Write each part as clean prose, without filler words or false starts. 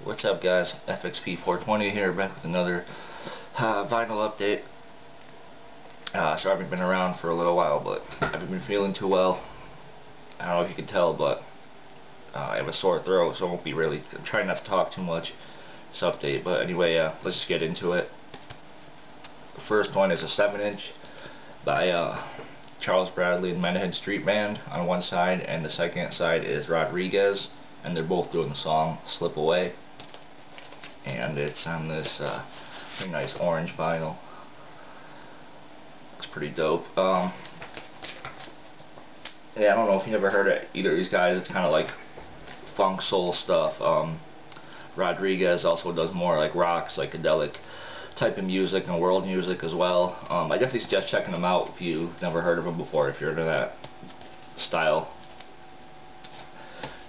What's up, guys? FXP420 here, back with another vinyl update. So I haven't been around for a little while, but I haven't been feeling too well. I don't know if you can tell, but I have a sore throat, so I won't be really trying not to talk too much this update. But anyway, let's just get into it. The first one is a 7-inch by Charles Bradley and Menace Street Band on one side, and the second side is Rodriguez, and they're both doing the song Slip Away. And it's on this pretty nice orange vinyl. It's pretty dope. Yeah, I don't know if you ever heard of either of these guys. It's kind of like funk soul stuff. Rodriguez also does more like rock, psychedelic type of music and world music as well. I definitely suggest checking them out if you've never heard of them before, if you're into that style.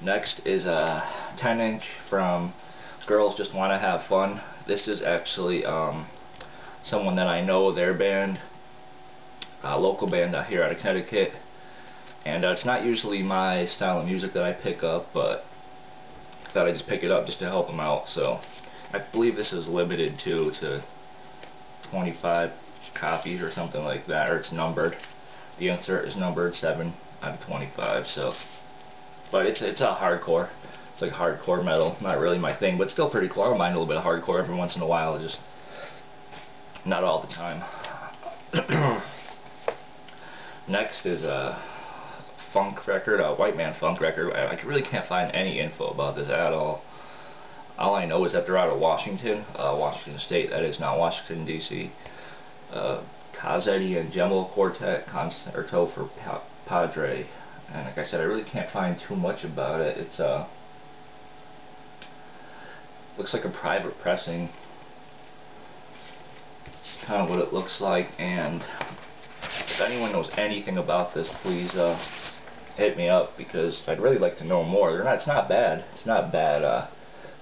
Next is a 10-inch from Girls Just Want to Have Fun. This is actually someone that I know, their band, a local band out here out of Connecticut, and it's not usually my style of music that I pick up, but I thought I'd just pick it up just to help them out. So I believe this is limited to 25 copies or something like that, or it's numbered. The insert is numbered 7 out of 25. So, but it's a hardcore. It's like hardcore metal. Not really my thing, but still pretty cool. I don't mind a little bit of hardcore every once in a while, just not all the time. Next is a funk record, a white man funk record. I really can't find any info about this at all. All I know is that they're out of Washington, Washington State. That is not Washington, D.C. Cazzetti and Gemel Quartet Concerto for Padre. And like I said, I really can't find too much about it. It's looks like a private pressing. It's kind of what it looks like. And if anyone knows anything about this, please hit me up, because I'd really like to know more. It's not bad. It's not bad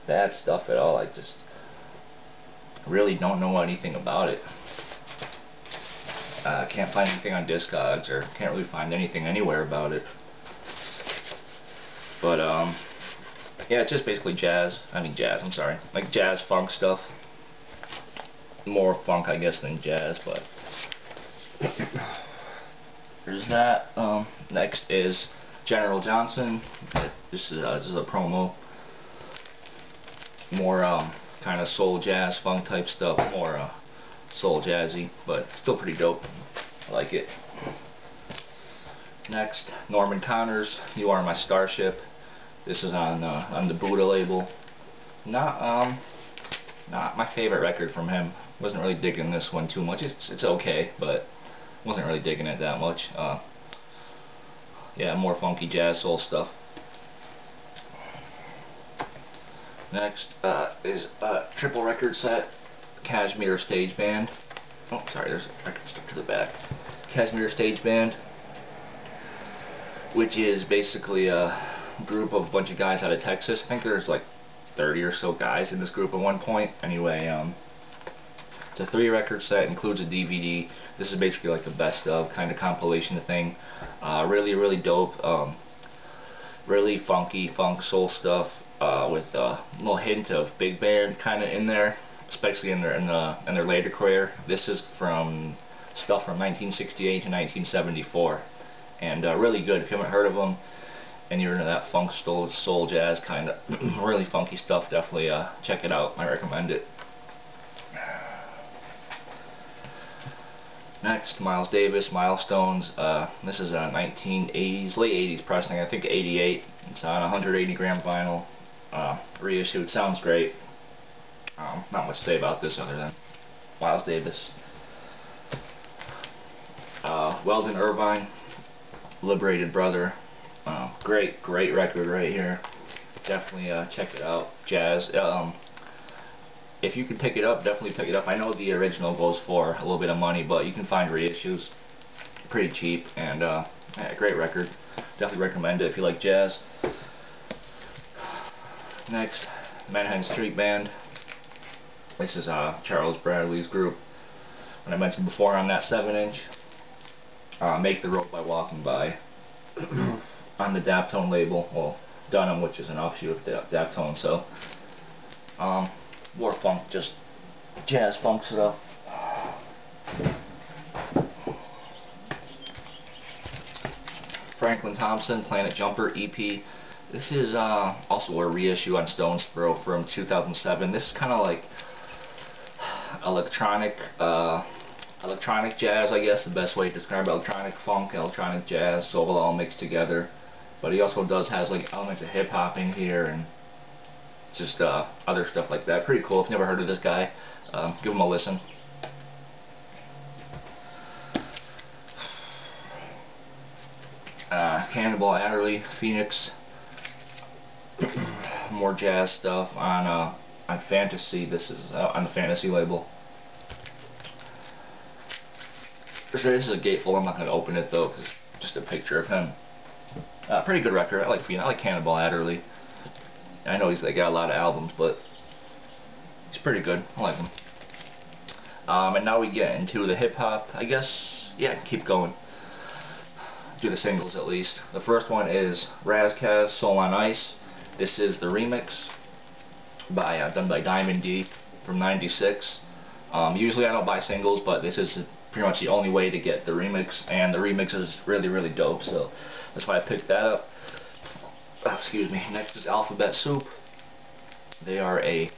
bad stuff at all. I just really don't know anything about it. Can't find anything on Discogs, or can't really find anything anywhere about it. But yeah, it's just basically jazz. I'm sorry, like jazz funk stuff. More funk, I guess, than jazz, but there's that. Next is General Johnson. This is a promo. More kind of soul jazz funk type stuff. More soul jazzy, but still pretty dope. I like it. Next, Norman Connors, You Are My Starship. This is on the Buddha label. Not my favorite record from him. Wasn't really digging this one too much. It's okay, but wasn't really digging it that much. Yeah, more funky jazz soul stuff. Next is a triple record set, Kashmere Stage Band. Oh, sorry, there's a record stuck to the back. Kashmere Stage Band, which is basically a group of a bunch of guys out of Texas. I think there's like 30 or so guys in this group at one point. Anyway, it's a 3-record set, includes a DVD. This is basically like a best of kind of compilation thing. Really dope. Really funky funk soul stuff, with a little hint of big band kind of in there, especially in their later career. This is from stuff from 1968 to 1974, and really good. If you haven't heard of them and you're into that funk soul jazz kind of really funky stuff, definitely check it out. I recommend it. Next, Miles Davis, Milestones. This is a 1980s, late 80s pressing, I think 88. It's on 180 gram vinyl, reissued. Sounds great. Not much to say about this other than Miles Davis. Weldon Irvine, Liberated Brother. Great record right here. Definitely check it out. Jazz. If you can pick it up, definitely pick it up. I know the original goes for a little bit of money, but you can find reissues pretty cheap, and yeah, great record. Definitely recommend it if you like jazz. Next, Manhattan Street Band. This is Charles Bradley's group. When I mentioned before on that 7-inch, Make the Road by Walking By. On the Daptone label, well, Dunham, which is an offshoot of Daptone, so More funk, just jazz funk stuff. Franklin Thompson, Planet Jumper EP. This is also a reissue on Stone's Throw from 2007. This is kind of like electronic jazz, I guess, the best way to describe it. Electronic funk, electronic jazz, soul all mixed together. But he also has like elements of hip hop in here and just other stuff like that. Pretty cool. If you've never heard of this guy, give him a listen. Cannibal, Phoenix. More jazz stuff on Fantasy. This is on the Fantasy label. This is a gatefold. I'm not going to open it though, because just a picture of him. Pretty good record. I like Cannibal Adderley. I know they got a lot of albums, but he's pretty good. I like him. And now we get into the hip hop. I guess, yeah, keep going. Do the singles at least. The first one is Razkaz, Soul on Ice. This is the remix done by Diamond D from '96. Usually I don't buy singles, but this is pretty much the only way to get the remix, and the remix is really dope, so that's why I picked that up. Excuse me. Next is Alphabet Soup. They are a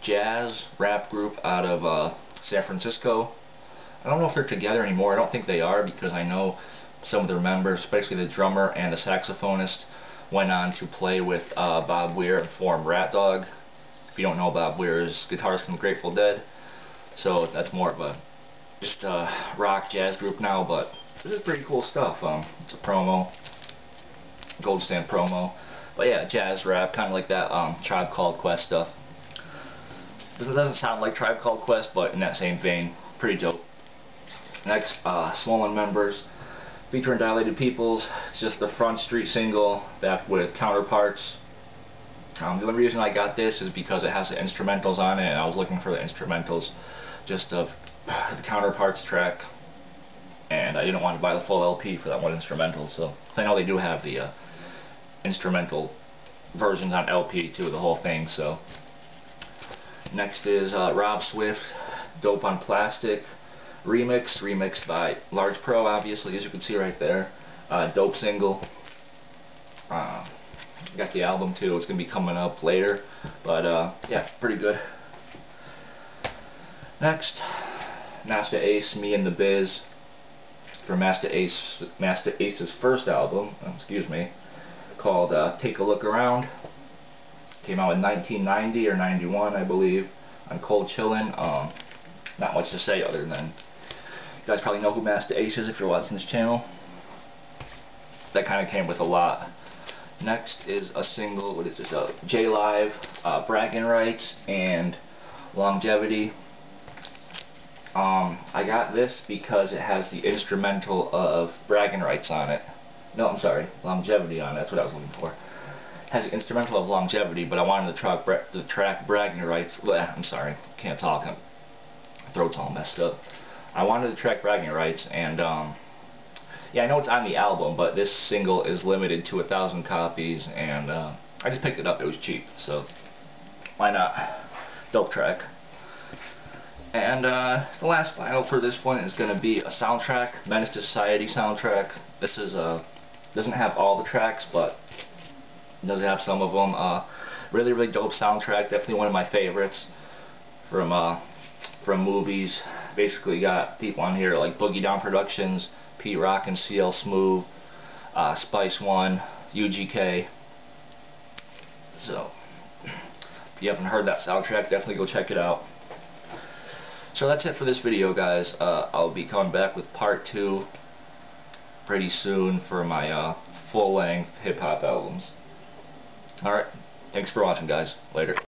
jazz rap group out of San Francisco. I don't know if they're together anymore. I don't think they are, because I know some of their members, especially the drummer and the saxophonist, went on to play with Bob Weir and form Rat Dog. If you don't know, Bob Weir is guitarist from the Grateful Dead, so that's more of a just rock jazz group now, but this is pretty cool stuff. It's a promo, gold stamp promo, but yeah, jazz rap, kind of like that Tribe Called Quest stuff. This doesn't sound like Tribe Called Quest, but in that same vein, pretty dope. Next, Swollen Members, featuring Dilated Peoples. It's just the Front Street single, back with Counterparts. The only reason I got this is because it has the instrumentals on it, and I was looking for the instrumentals just of the Counterparts track, and I didn't want to buy the full LP for that one instrumental, so I know they do have the instrumental versions on LP too, the whole thing. So next is Rob Swift, Dope on Plastic remixed by Large Pro, obviously, as you can see right there. Dope single. Got the album too. It's gonna be coming up later, but yeah, pretty good. Next, Masta Ace, Me and the Biz, from Masta Ace's first album, excuse me, called Take a Look Around. Came out in 1990 or 91, I believe, on Cold Chillin'. Not much to say other than you guys probably know who Masta Ace is if you're watching this channel. That kind of came with a lot. Next is a single, what is this, jlive, Bragging Rights, and Longevity. I got this because it has the instrumental of Bragging Rights on it. No, I'm sorry, Longevity on it, that's what I was looking for. It has the instrumental of Longevity, but I wanted the track Bragging Rights. I'm sorry, can't talk, my throat's all messed up. I wanted the track Bragging Rights, and yeah, I know it's on the album, but this single is limited to 1,000 copies, and I just picked it up. It was cheap, so why not? Dope track. And the last final for this one is going to be a soundtrack, Menace to Society soundtrack. This is doesn't have all the tracks, but it does have some of them. Really dope soundtrack. Definitely one of my favorites from movies. Basically got people on here like Boogie Down Productions, Pete Rock and CL Smooth, Spice One, UGK. So if you haven't heard that soundtrack, definitely go check it out. So that's it for this video, guys. I'll be coming back with part 2 pretty soon for my full-length hip-hop albums. Alright, thanks for watching, guys. Later.